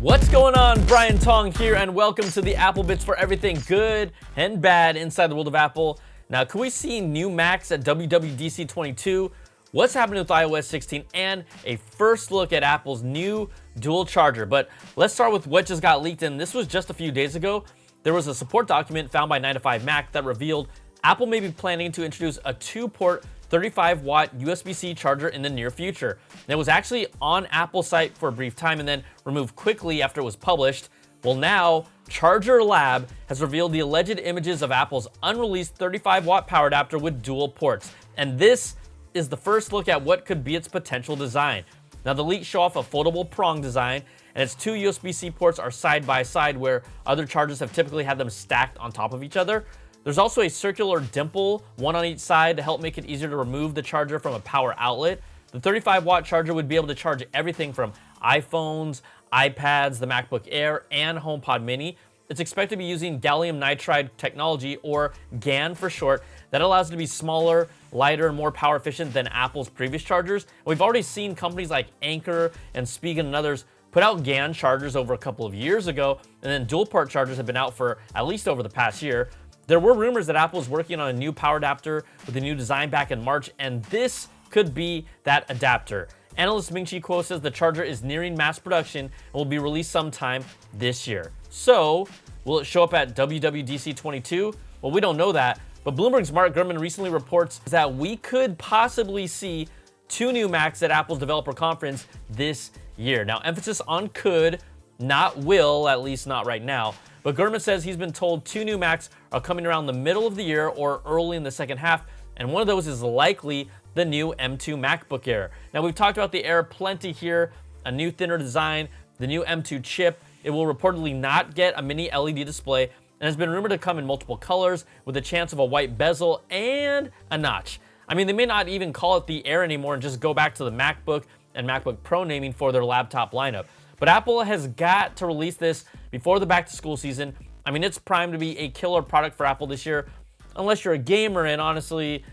What's going on? Brian Tong here, and welcome to the Apple Bits for everything good and bad inside the world of Apple. Now, can we see new Macs at WWDC 22? What's happening with iOS 16? And a first look at Apple's new dual charger. But let's start with what just got leaked, and this was just a few days ago. There was a support document found by 9to5Mac that revealed Apple may be planning to introduce a 2-port 35-watt USB-C charger in the near future. And it was actually on Apple's site for a brief time and then removed quickly after it was published. Well, now Charger Lab has revealed the alleged images of Apple's unreleased 35-watt power adapter with dual ports. And this is the first look at what could be its potential design. Now, the leaks show off a foldable prong design, and its two USB-C ports are side by side where other chargers have typically had them stacked on top of each other. There's also a circular dimple, one on each side, to help make it easier to remove the charger from a power outlet. The 35-watt charger would be able to charge everything from iPhones, iPads, the MacBook Air, and HomePod Mini. It's expected to be using gallium nitride technology, or GaN for short, that allows it to be smaller, lighter, and more power efficient than Apple's previous chargers. We've already seen companies like Anker and Spigen and others put out GaN chargers over a couple of years ago, and then dual-port chargers have been out for at least over the past year. There were rumors that Apple is working on a new power adapter with a new design back in March, and this could be that adapter. Analyst Ming-Chi Kuo says the charger is nearing mass production and will be released sometime this year. So, will it show up at WWDC 22? Well, we don't know that, but Bloomberg's Mark Gurman recently reports that we could possibly see two new Macs at Apple's developer conference this year. Now, emphasis on could, not will, at least not right now. But Gurman says he's been told two new Macs are coming around the middle of the year or early in the second half, and one of those is likely the new M2 MacBook Air. Now, we've talked about the Air plenty here, a new thinner design, the new M2 chip. It will reportedly not get a mini LED display and has been rumored to come in multiple colors with a chance of a white bezel and a notch. I mean, they may not even call it the Air anymore and just go back to the MacBook and MacBook Pro naming for their laptop lineup. But Apple has got to release this before the back-to-school season. I mean, it's primed to be a killer product for Apple this year, unless you're a gamer, and honestly,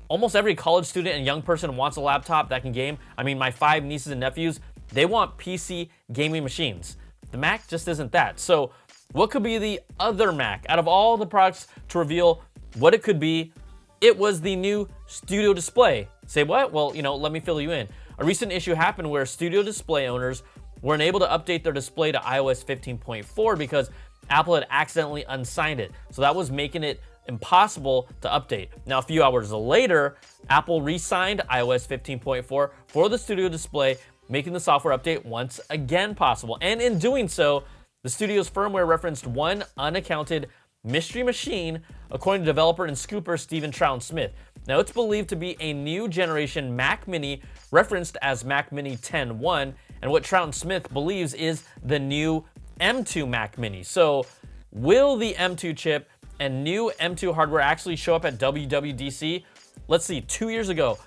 almost every college student and young person wants a laptop that can game. I mean, my 5 nieces and nephews, they want PC gaming machines. The Mac just isn't that. So what could be the other Mac? Out of all the products to reveal what it could be, it was the new Studio Display. Say what? Well, let me fill you in. A recent issue happened where Studio Display owners weren't able to update their display to iOS 15.4 because Apple had accidentally unsigned it. So that was making it impossible to update. Now, a few hours later, Apple re-signed iOS 15.4 for the Studio Display, making the software update once again possible. And in doing so, the studio's firmware referenced one unaccounted mystery machine, according to developer and scooper Steven Troughton-Smith. Now, it's believed to be a new generation Mac Mini, referenced as Mac Mini 10.1, and what Troughton-Smith believes is the new M2 Mac Mini. So, will the M2 chip and new M2 hardware actually show up at WWDC? Let's see, 2 years ago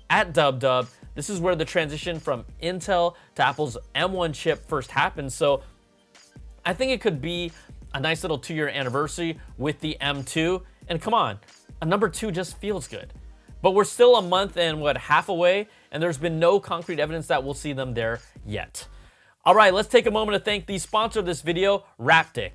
at DubDub, this is where the transition from Intel to Apple's M1 chip first happened. So, I think it could be a nice little 2-year anniversary with the M2. And come on, a number 2 just feels good. But we're still a month and half away, and there's been no concrete evidence that we'll see them there yet. All right, let's take a moment to thank the sponsor of this video, Raptic.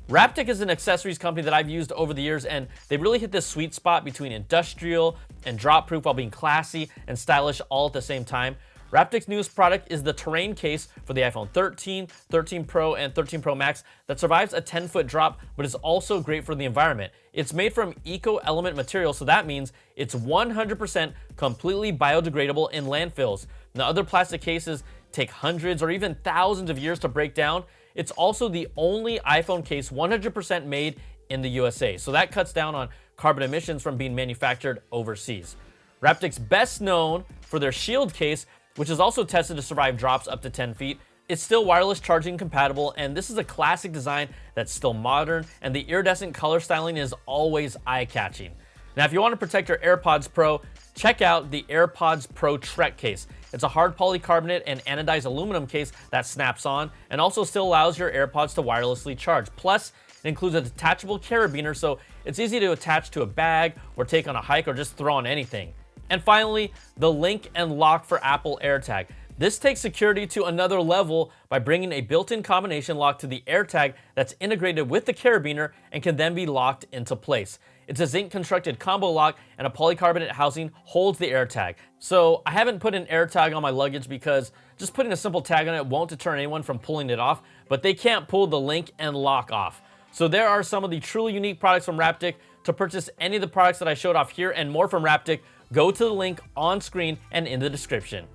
Raptic is an accessories company that I've used over the years, and they really hit this sweet spot between industrial and drop-proof while being classy and stylish all at the same time. Raptic's newest product is the Terrain case for the iPhone 13, 13 Pro, and 13 Pro Max that survives a 10-foot drop, but is also great for the environment. It's made from eco-element material, so that means it's 100% completely biodegradable in landfills. Now, other plastic cases take hundreds or even thousands of years to break down. It's also the only iPhone case 100% made in the USA, so that cuts down on carbon emissions from being manufactured overseas. Raptic's best known for their Shield case, which is also tested to survive drops up to 10 feet. It's still wireless charging compatible, and this is a classic design that's still modern, and the iridescent color styling is always eye-catching. Now, if you want to protect your AirPods Pro, check out the AirPods Pro Trek case. It's a hard polycarbonate and anodized aluminum case that snaps on and also still allows your AirPods to wirelessly charge. Plus, it includes a detachable carabiner, so it's easy to attach to a bag or take on a hike or just throw on anything. And finally, the link and lock for Apple AirTag. This takes security to another level by bringing a built-in combination lock to the AirTag that's integrated with the carabiner and can then be locked into place. It's a zinc-constructed combo lock, and a polycarbonate housing holds the AirTag. So I haven't put an AirTag on my luggage because just putting a simple tag on it won't deter anyone from pulling it off, but they can't pull the link and lock off. So there are some of the truly unique products from Raptic. To purchase any of the products that I showed off here and more from Raptic, go to the link on screen and in the description.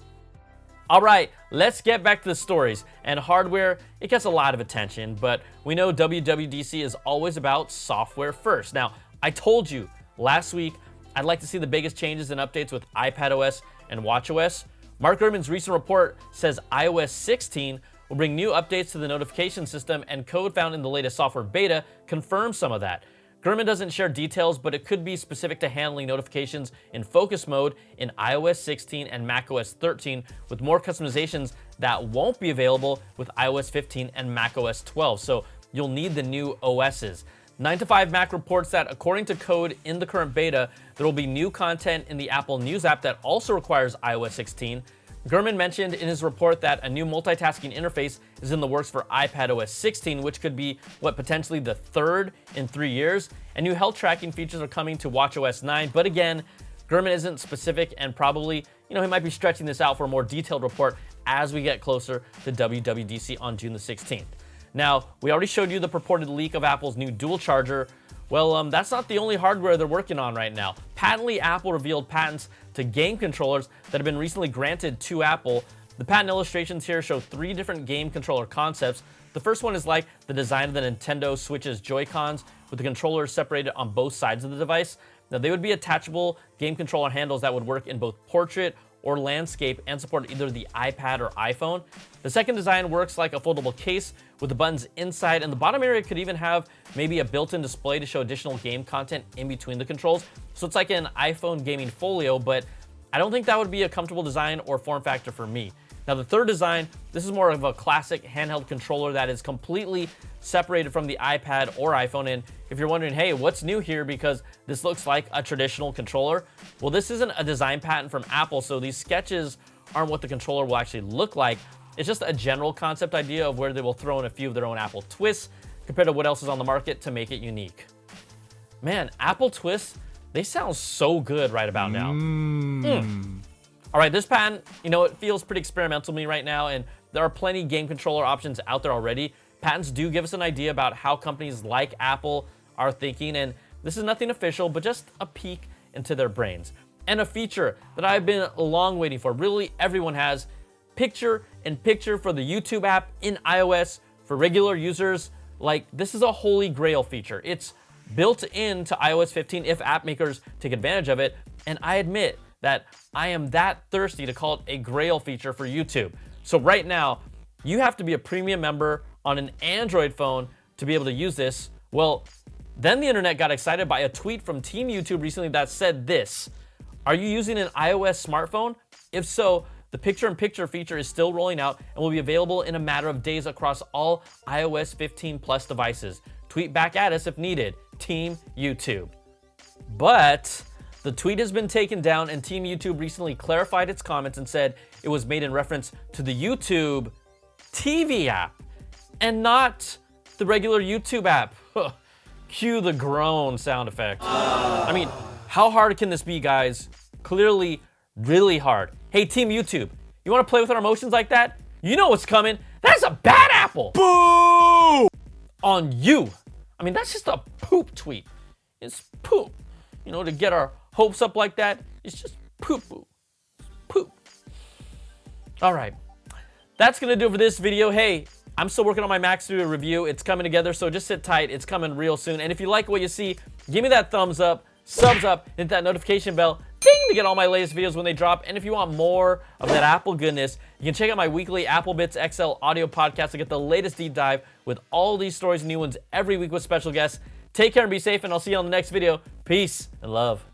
All right, let's get back to the stories. And hardware, it gets a lot of attention, but we know WWDC is always about software first. Now, I told you last week I'd like to see the biggest changes and updates with iPadOS and watchOS. Mark Gurman's recent report says iOS 16 will bring new updates to the notification system, and code found in the latest software beta confirms some of that. Gurman doesn't share details, but it could be specific to handling notifications in focus mode in iOS 16 and macOS 13, with more customizations that won't be available with iOS 15 and macOS 12, so you'll need the new OSs. 9to5Mac reports that according to code in the current beta, there will be new content in the Apple News app that also requires iOS 16. Gurman mentioned in his report that a new multitasking interface is in the works for iPadOS 16, which could be, potentially the third in 3 years. And new health tracking features are coming to watchOS 9. But again, Gurman isn't specific, and probably, he might be stretching this out for a more detailed report as we get closer to WWDC on June the 16th. Now, we already showed you the purported leak of Apple's new dual charger. Well, that's not the only hardware they're working on right now. Patently, Apple revealed patents to game controllers that have been recently granted to Apple. The patent illustrations here show 3 different game controller concepts. The first one is like the design of the Nintendo Switch's Joy-Cons, with the controllers separated on both sides of the device. Now, they would be attachable game controller handles that would work in both portrait or landscape and support either the iPad or iPhone. The second design works like a foldable case with the buttons inside, and the bottom area could even have maybe a built-in display to show additional game content in between the controls. So it's like an iPhone gaming folio, but I don't think that would be a comfortable design or form factor for me. Now, the third design, this is more of a classic handheld controller that is completely separated from the iPad or iPhone. And if you're wondering, hey, what's new here because this looks like a traditional controller? Well, this isn't a design patent from Apple, so these sketches aren't what the controller will actually look like. It's just a general concept idea of where they will throw in a few of their own Apple twists compared to what else is on the market to make it unique. Man, Apple twists, they sound so good right about now. All right, this patent, it feels pretty experimental to me right now, and there are plenty game controller options out there already. Patents do give us an idea about how companies like Apple are thinking, and this is nothing official, but just a peek into their brains. And a feature that I've been long waiting for, really everyone has, picture-in-picture for the YouTube app in iOS for regular users. Like, this is a holy grail feature. It's built into iOS 15 if app makers take advantage of it, and I admit that I am that thirsty to call it a grail feature for YouTube. So right now, you have to be a premium member on an Android phone to be able to use this. Well, then the internet got excited by a tweet from Team YouTube recently that said this: are you using an iOS smartphone? If so, the picture-in-picture feature is still rolling out and will be available in a matter of days across all iOS 15 Plus devices. Tweet back at us if needed, Team YouTube. But the tweet has been taken down, and Team YouTube recently clarified its comments and said it was made in reference to the YouTube TV app and not the regular YouTube app. Cue the groan sound effect. I mean, how hard can this be, guys? Clearly, really hard. Hey, Team YouTube, you want to play with our emotions like that? You know what's coming. That's a bad apple. Boo! On you. I mean, that's just a poop tweet. It's poop. To get our hopes up like that, it's just poop-poo. Poop. All right. That's going to do it for this video. Hey, I'm still working on my Mac Studio review. It's coming together, so just sit tight. It's coming real soon. And if you like what you see, give me that thumbs up, subs up, hit that notification bell, ding, to get all my latest videos when they drop. And if you want more of that Apple goodness, you can check out my weekly Apple Bits XL audio podcast to get the latest deep dive with all these stories and new ones every week with special guests. Take care and be safe, and I'll see you on the next video. Peace and love.